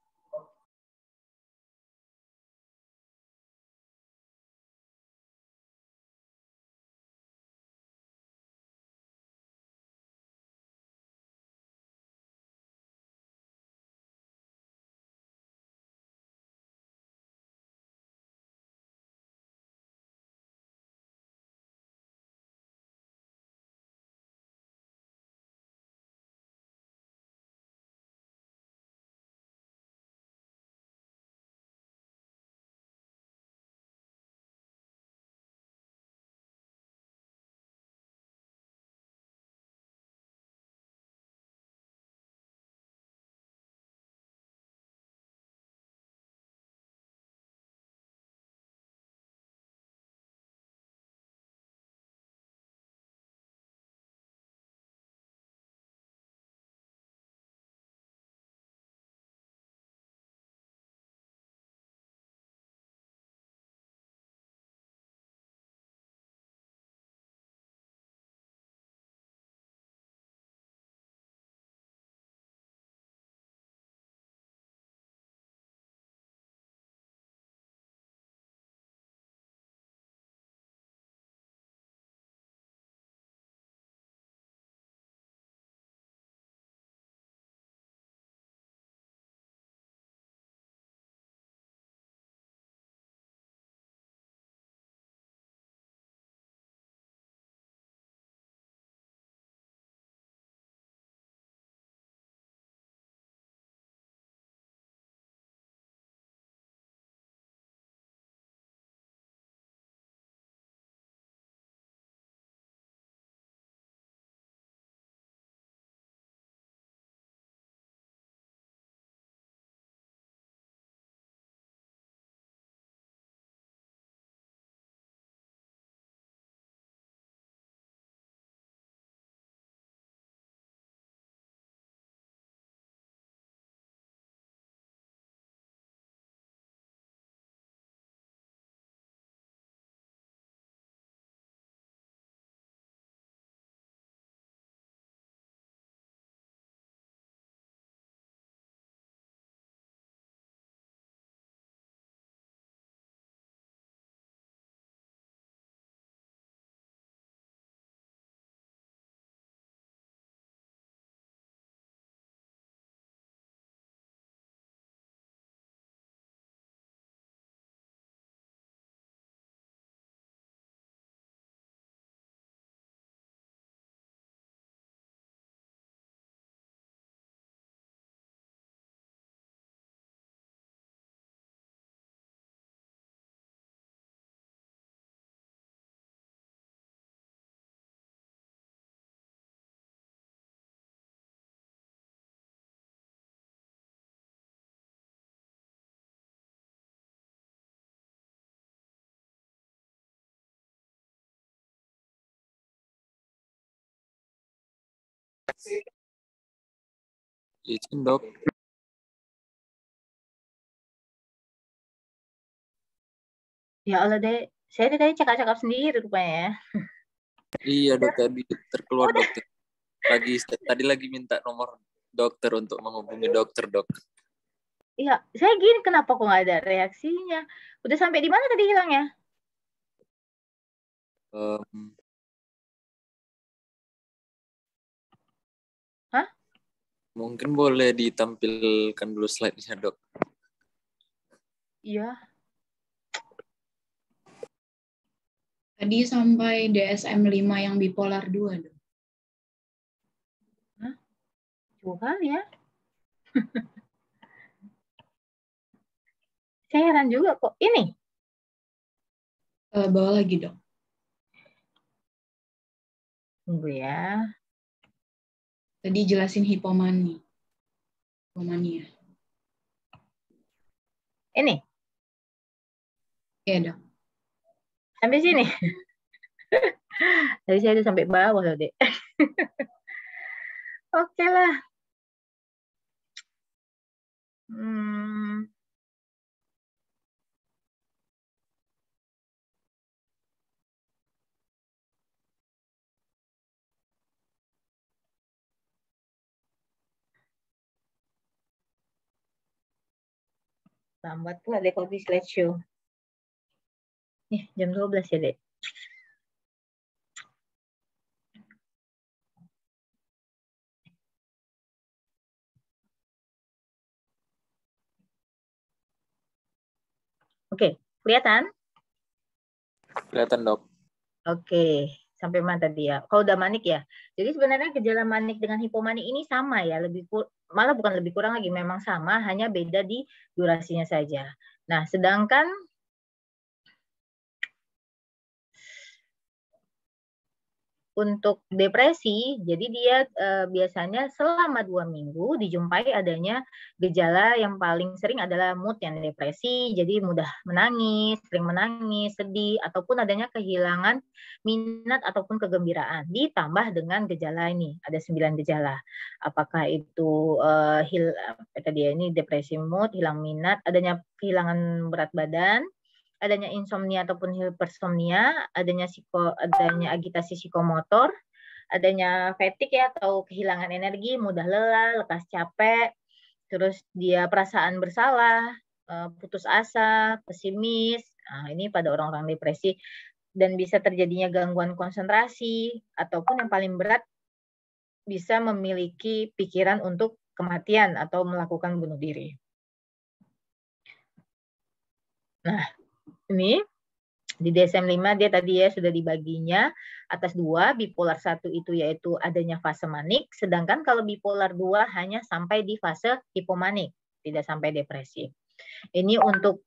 B: Izin dok.
A: Ya Allah deh, saya tadi cakap-cakap sendiri rupanya ya.
B: Iya dok, tadi terkeluar dokter. Tadi lagi minta nomor dokter untuk menghubungi dokter dok.
A: Iya, saya gini kenapa kok nggak ada reaksinya? Udah sampai di mana tadi hilangnya? Hah?
B: Mungkin boleh ditampilkan dulu slide-nya dok.
A: Iya.
C: Tadi sampai DSM 5 yang bipolar 2 dong.
A: Hah? Tuhan ya. Saya heran juga kok. Ini.
C: Bawa lagi dong.
A: Tunggu ya.
C: Tadi jelasin hipomania.
A: Ini.
C: Iya dong.
A: Sampai sini. Tadi saya udah sampai bawah loh, Dek. Oke lah. Lambat pula deh kalau di slideshow. Nih, jam 12 ya, Dek. Oke, kelihatan?
B: Kelihatan dok.
A: Oke, sampai mana tadi ya? Kalau udah manik ya. Jadi sebenarnya gejala manik dengan hipomanik ini sama ya, malah bukan lebih kurang lagi, memang sama, hanya beda di durasinya saja. Nah, sedangkan untuk depresi, jadi dia biasanya selama 2 minggu dijumpai adanya gejala yang paling sering adalah mood yang depresi, jadi mudah menangis, sering menangis, sedih, ataupun adanya kehilangan minat ataupun kegembiraan. Ditambah dengan gejala ini, ada 9 gejala. Apakah itu ini depresi mood, hilang minat, adanya kehilangan berat badan, adanya insomnia ataupun hipersomnia, adanya agitasi psikomotor, adanya fatigue ya atau kehilangan energi, mudah lelah, lekas capek, terus dia perasaan bersalah, putus asa, pesimis. Nah, ini pada orang-orang depresi dan bisa terjadinya gangguan konsentrasi ataupun yang paling berat bisa memiliki pikiran untuk kematian atau melakukan bunuh diri. Nah, ini di DSM-5 dia tadi ya sudah dibaginya atas 2, bipolar 1 itu yaitu adanya fase manik, sedangkan kalau bipolar 2 hanya sampai di fase hipomanik, tidak sampai depresi. Ini untuk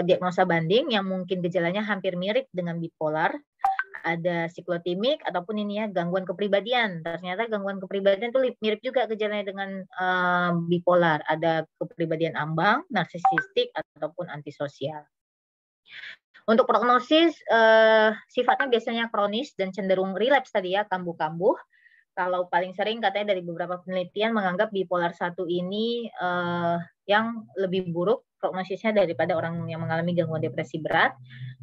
A: diagnosa banding yang mungkin gejalanya hampir mirip dengan bipolar, ada siklotimik ataupun ini ya gangguan kepribadian. Ternyata gangguan kepribadian itu mirip juga gejalanya dengan bipolar, ada kepribadian ambang, narsisistik ataupun antisosial. Untuk prognosis, sifatnya biasanya kronis dan cenderung relapse tadi ya, kambuh-kambuh. Kalau paling sering katanya dari beberapa penelitian menganggap bipolar 1 ini yang lebih buruk prognosisnya daripada orang yang mengalami gangguan depresi berat.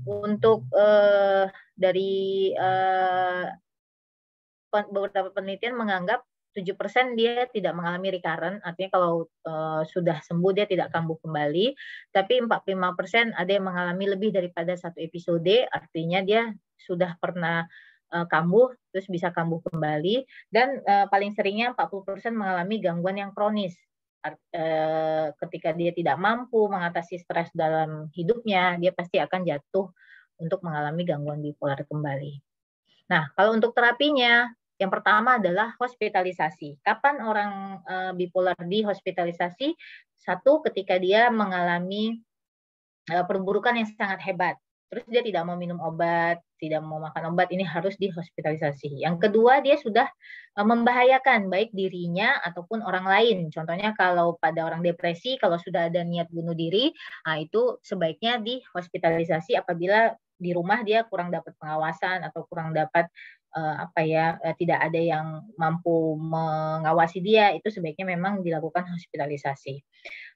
A: Untuk dari beberapa penelitian menganggap 7% dia tidak mengalami recurrent, artinya kalau sudah sembuh dia tidak kambuh kembali, tapi 45% ada yang mengalami lebih daripada 1 episode, artinya dia sudah pernah kambuh, terus bisa kambuh kembali, dan paling seringnya 40% mengalami gangguan yang kronis. Ketika dia tidak mampu mengatasi stres dalam hidupnya, dia pasti akan jatuh untuk mengalami gangguan bipolar kembali. Nah, kalau untuk terapinya, yang pertama adalah hospitalisasi. Kapan orang bipolar dihospitalisasi? 1, ketika dia mengalami perburukan yang sangat hebat. Terus dia tidak mau minum obat, tidak mau makan obat, ini harus dihospitalisasi. Yang kedua, dia sudah membahayakan baik dirinya ataupun orang lain. Contohnya kalau pada orang depresi, kalau sudah ada niat bunuh diri, nah itu sebaiknya dihospitalisasi apabila di rumah dia kurang dapat pengawasan atau kurang dapat tidak ada yang mampu mengawasi dia, itu sebaiknya memang dilakukan hospitalisasi.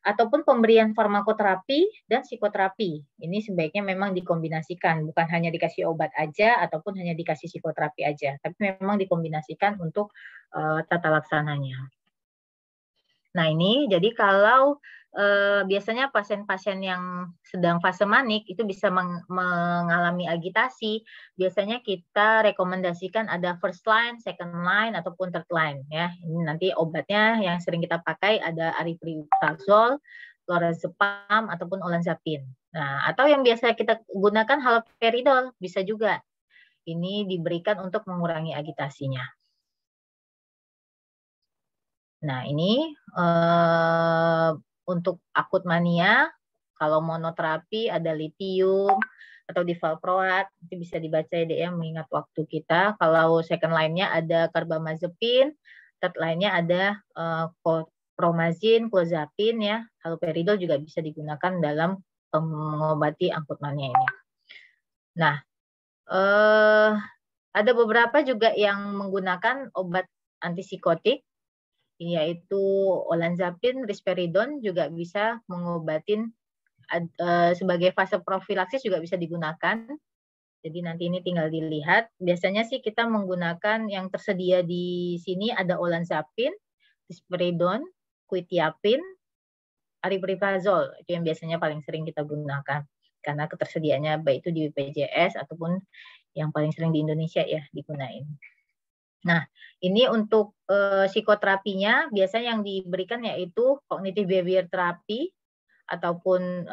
A: Ataupun pemberian farmakoterapi dan psikoterapi. Ini sebaiknya memang dikombinasikan, bukan hanya dikasih obat aja ataupun hanya dikasih psikoterapi aja, tapi memang dikombinasikan untuk tata laksananya. Nah ini jadi kalau biasanya pasien-pasien yang sedang fase manik itu bisa mengalami agitasi, biasanya kita rekomendasikan ada first line, second line, ataupun third line. Ya. Ini nanti obatnya yang sering kita pakai ada aripiprazol, lorazepam, ataupun olanzapin. Nah, atau yang biasa kita gunakan haloperidol, bisa juga. Ini diberikan untuk mengurangi agitasinya. Nah, ini untuk akut mania, kalau monoterapi ada litium atau divalproat, itu bisa dibaca ya mengingat waktu kita. Kalau second line-nya ada carbamazepin, third line-nya ada promazin, clozapin ya. Haloperidol juga bisa digunakan dalam mengobati akut mania ini. Nah, ada beberapa juga yang menggunakan obat antipsikotik, yaitu olanzapin, risperidon juga bisa mengobatin sebagai fase profilaksis juga bisa digunakan. Jadi nanti ini tinggal dilihat. Biasanya sih kita menggunakan yang tersedia di sini ada olanzapin, risperidon, quetiapin, aripiprazol. Itu yang biasanya paling sering kita gunakan karena ketersediaannya baik itu di BPJS ataupun yang paling sering di Indonesia ya digunain. Nah, ini untuk psikoterapinya biasanya yang diberikan yaitu cognitive behavior therapy ataupun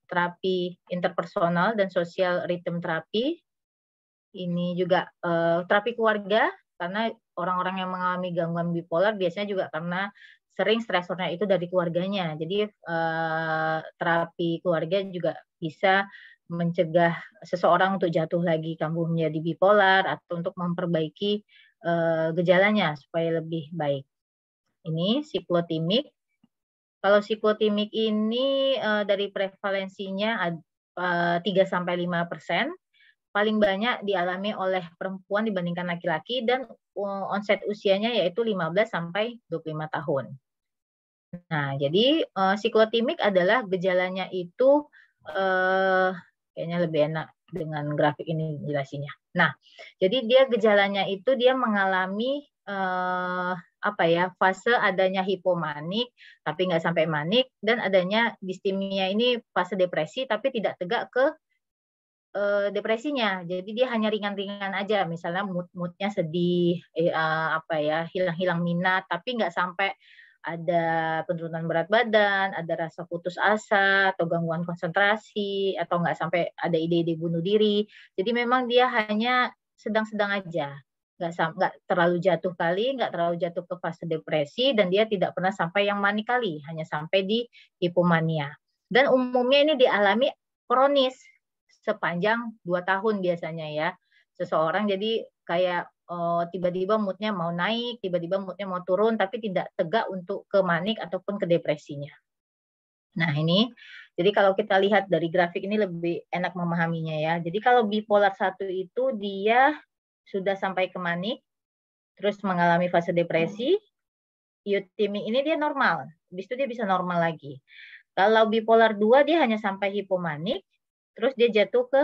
A: terapi interpersonal dan social rhythm therapy. Ini juga terapi keluarga karena orang-orang yang mengalami gangguan bipolar biasanya juga karena sering stresornya itu dari keluarganya. Jadi terapi keluarga juga bisa mencegah seseorang untuk jatuh lagi kambuh menjadi bipolar atau untuk memperbaiki gejalanya supaya lebih baik. Ini siklotimik. Kalau siklotimik ini dari prevalensinya 3-5%, paling banyak dialami oleh perempuan dibandingkan laki-laki dan onset usianya yaitu 15-25 tahun. Nah, jadi siklotimik adalah gejalanya itu kayaknya lebih enak dengan grafik ini jelasinnya. Nah, jadi dia gejalanya itu dia mengalami fase adanya hipomanik tapi nggak sampai manik dan adanya distimia ini fase depresi tapi tidak tegak ke depresinya. Jadi dia hanya ringan-ringan aja, misalnya moodnya sedih, hilang-hilang minat, tapi nggak sampai ada penurunan berat badan, ada rasa putus asa atau gangguan konsentrasi, atau nggak sampai ada ide-ide bunuh diri. Jadi memang dia hanya sedang-sedang aja, nggak terlalu jatuh kali, nggak terlalu jatuh ke fase depresi, dan dia tidak pernah sampai yang manik kali, hanya sampai di hipomania. Dan umumnya ini dialami kronis sepanjang 2 tahun biasanya ya. Seseorang jadi kayak tiba-tiba moodnya mau naik, tiba-tiba moodnya mau turun, tapi tidak tegak untuk ke manik ataupun ke depresinya. Nah ini, jadi kalau kita lihat dari grafik ini lebih enak memahaminya ya. Jadi kalau bipolar 1 itu dia sudah sampai ke manik, terus mengalami fase depresi, eutimik ini dia normal, habis itu dia bisa normal lagi. Kalau bipolar 2 dia hanya sampai hipomanik, terus dia jatuh ke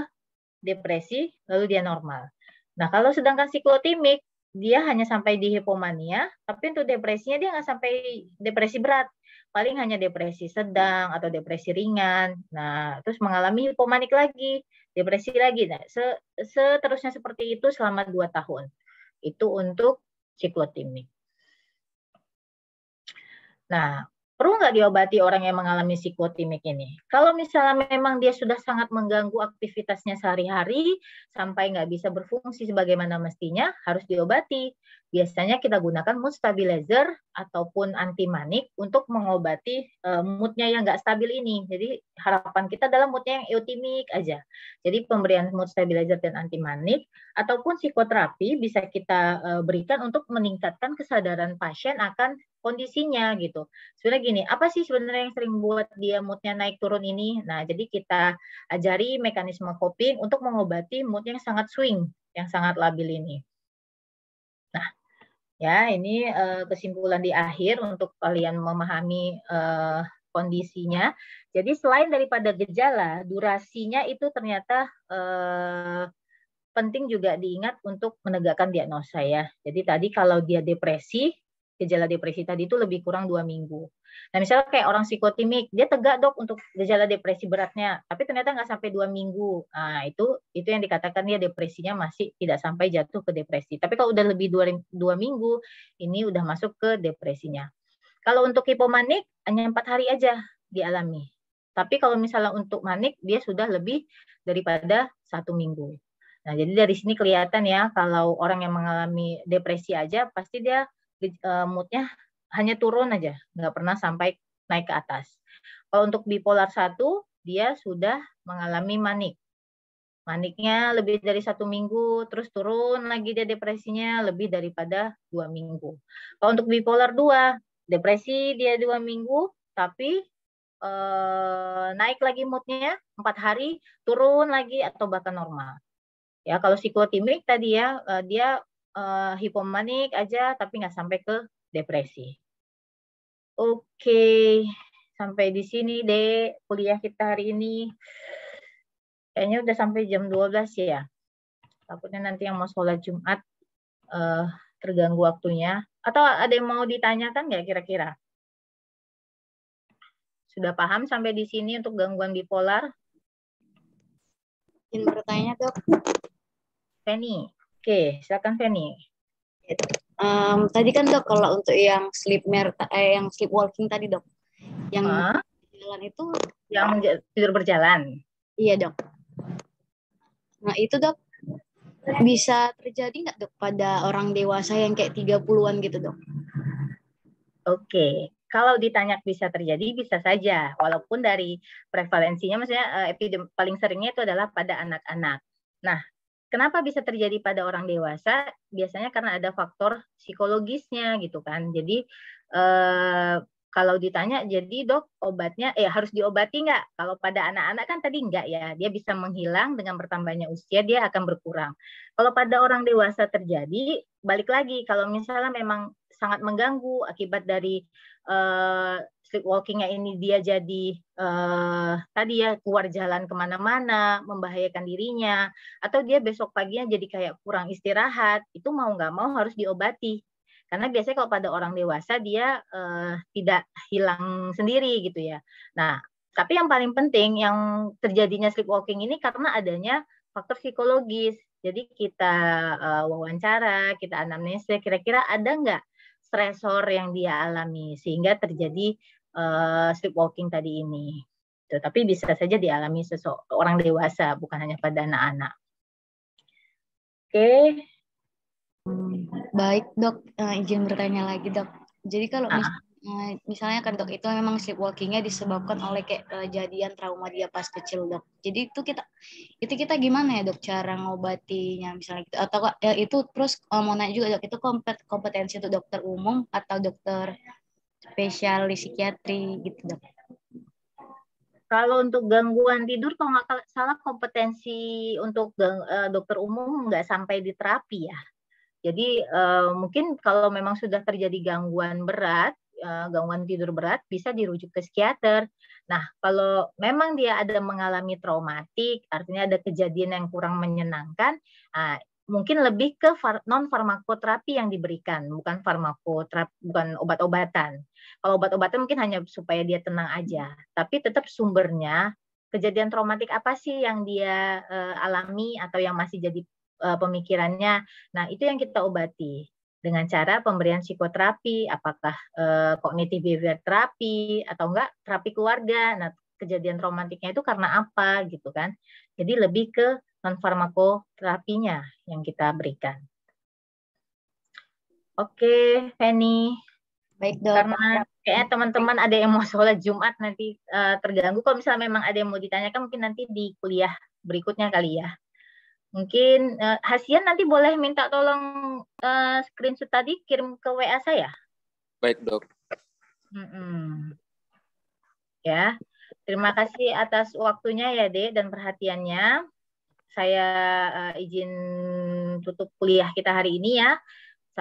A: depresi, lalu dia normal. Nah, kalau sedangkan siklotimik, dia hanya sampai di hipomania, tapi untuk depresinya dia nggak sampai depresi berat. Paling hanya depresi sedang atau depresi ringan. Nah, terus mengalami hipomanik lagi, depresi lagi. Nah, seterusnya seperti itu selama 2 tahun. Itu untuk siklotimik. Nah, perlu nggak diobati orang yang mengalami siklotimik ini? Kalau misalnya memang dia sudah sangat mengganggu aktivitasnya sehari-hari, sampai nggak bisa berfungsi sebagaimana mestinya, harus diobati. Biasanya kita gunakan mood stabilizer ataupun anti-manik untuk mengobati moodnya yang nggak stabil ini. Jadi harapan kita dalam moodnya yang eutimik aja. Jadi pemberian mood stabilizer dan anti-manik ataupun psikoterapi bisa kita berikan untuk meningkatkan kesadaran pasien akan kondisinya gitu. Sebenarnya gini, apa sih sebenarnya yang sering buat dia moodnya naik turun ini? Nah, jadi kita ajari mekanisme coping untuk mengobati mood yang sangat swing, yang sangat labil ini. Nah, ya ini kesimpulan di akhir untuk kalian memahami kondisinya. Jadi selain daripada gejala, durasinya itu ternyata penting juga diingat untuk menegakkan diagnosa ya. Jadi tadi kalau dia depresi, gejala depresi tadi itu lebih kurang 2 minggu. Nah misalnya kayak orang psikotimik, dia tegak dok untuk gejala depresi beratnya, tapi ternyata nggak sampai 2 minggu. Nah itu yang dikatakan dia depresinya masih tidak sampai jatuh ke depresi. Tapi kalau udah lebih 2 minggu, ini udah masuk ke depresinya. Kalau untuk hipomanik, hanya 4 hari aja dialami. Tapi kalau misalnya untuk manik, dia sudah lebih daripada 1 minggu. Nah, jadi dari sini kelihatan ya, kalau orang yang mengalami depresi aja, pasti dia moodnya hanya turun aja, nggak pernah sampai naik ke atas. Kalau untuk bipolar 1, dia sudah mengalami manik. Maniknya lebih dari 1 minggu, terus turun lagi dia depresinya lebih daripada 2 minggu. Kalau untuk bipolar 2, depresi dia 2 minggu, tapi naik lagi moodnya 4 hari, turun lagi atau bahkan normal. Ya, kalau psikotimik tadi ya, dia hipomanik aja tapi nggak sampai ke depresi. Oke, sampai di sini deh kuliah kita hari ini. Kayaknya udah sampai jam 12 ya. Takutnya nanti yang mau sholat Jumat terganggu waktunya. Atau ada yang mau ditanyakan nggak kira-kira? Sudah paham sampai di sini untuk gangguan bipolar?
D: Ingin bertanya dok.
A: Feni. Oke, silakan Feni.
D: Tadi kan dok kalau untuk yang yang sleepwalking tadi dok, yang jalan itu
A: yang tidur berjalan.
D: Iya dok. Nah itu dok bisa terjadi nggak dok pada orang dewasa yang kayak 30-an gitu dok?
A: Oke. Kalau ditanya bisa terjadi, bisa saja. Walaupun dari prevalensinya, maksudnya paling seringnya itu adalah pada anak-anak. Nah, kenapa bisa terjadi pada orang dewasa? Biasanya karena ada faktor psikologisnya gitu kan. Jadi kalau ditanya, jadi dok obatnya harus diobati nggak? Kalau pada anak-anak kan tadi nggak ya, dia bisa menghilang dengan bertambahnya usia, dia akan berkurang. Kalau pada orang dewasa terjadi, balik lagi kalau misalnya memang sangat mengganggu akibat dari sleepwalking-nya ini dia jadi tadi ya keluar jalan kemana-mana, membahayakan dirinya, atau dia besok paginya jadi kayak kurang istirahat, itu mau nggak mau harus diobati. Karena biasanya kalau pada orang dewasa dia tidak hilang sendiri gitu ya. Nah, tapi yang paling penting yang terjadinya sleepwalking ini karena adanya faktor psikologis. Jadi kita wawancara, kita anamnesa, kira-kira ada nggak stresor yang dia alami sehingga terjadi sleepwalking tadi ini. Tapi bisa saja dialami orang dewasa, bukan hanya pada anak-anak. Oke.
D: Baik dok, izin bertanya lagi dok. Jadi kalau misalnya kan dok itu memang sleepwalkingnya disebabkan oleh kayak kejadian trauma dia pas kecil dok. Jadi itu kita gimana ya dok cara ngobatinya misalnya gitu? Atau itu terus mau nanya juga dok, itu kompetensi untuk dokter umum atau dokter spesialis psikiatri gitu dok?
A: Kalau untuk gangguan tidur, kalau nggak salah kompetensi untuk dokter umum nggak sampai di terapi ya. Jadi mungkin kalau memang sudah terjadi gangguan berat, gangguan tidur berat, bisa dirujuk ke psikiater. Nah, kalau memang dia ada mengalami traumatik, artinya ada kejadian yang kurang menyenangkan, mungkin lebih ke non farmakoterapi yang diberikan, bukan farmakoterapi, bukan obat-obatan. Kalau obat-obatan mungkin hanya supaya dia tenang aja, tapi tetap sumbernya kejadian traumatik apa sih yang dia alami atau yang masih jadi pemikirannya. Nah, itu yang kita obati dengan cara pemberian psikoterapi, apakah kognitif behavior terapi atau enggak terapi keluarga. Nah, kejadian traumatiknya itu karena apa gitu kan. Jadi lebih ke non farmakoterapinya yang kita berikan. Oke, Feni.
D: Baik dok.
A: Karena kayaknya teman-teman ada yang mau sholat Jumat nanti terganggu. Kalau misalnya memang ada yang mau ditanyakan mungkin nanti di kuliah berikutnya kali ya. Mungkin Hasian nanti boleh minta tolong screenshot tadi kirim ke WA saya.
B: Baik dok.
A: Ya, terima kasih atas waktunya ya Dek dan perhatiannya. Saya izin tutup kuliah kita hari ini ya.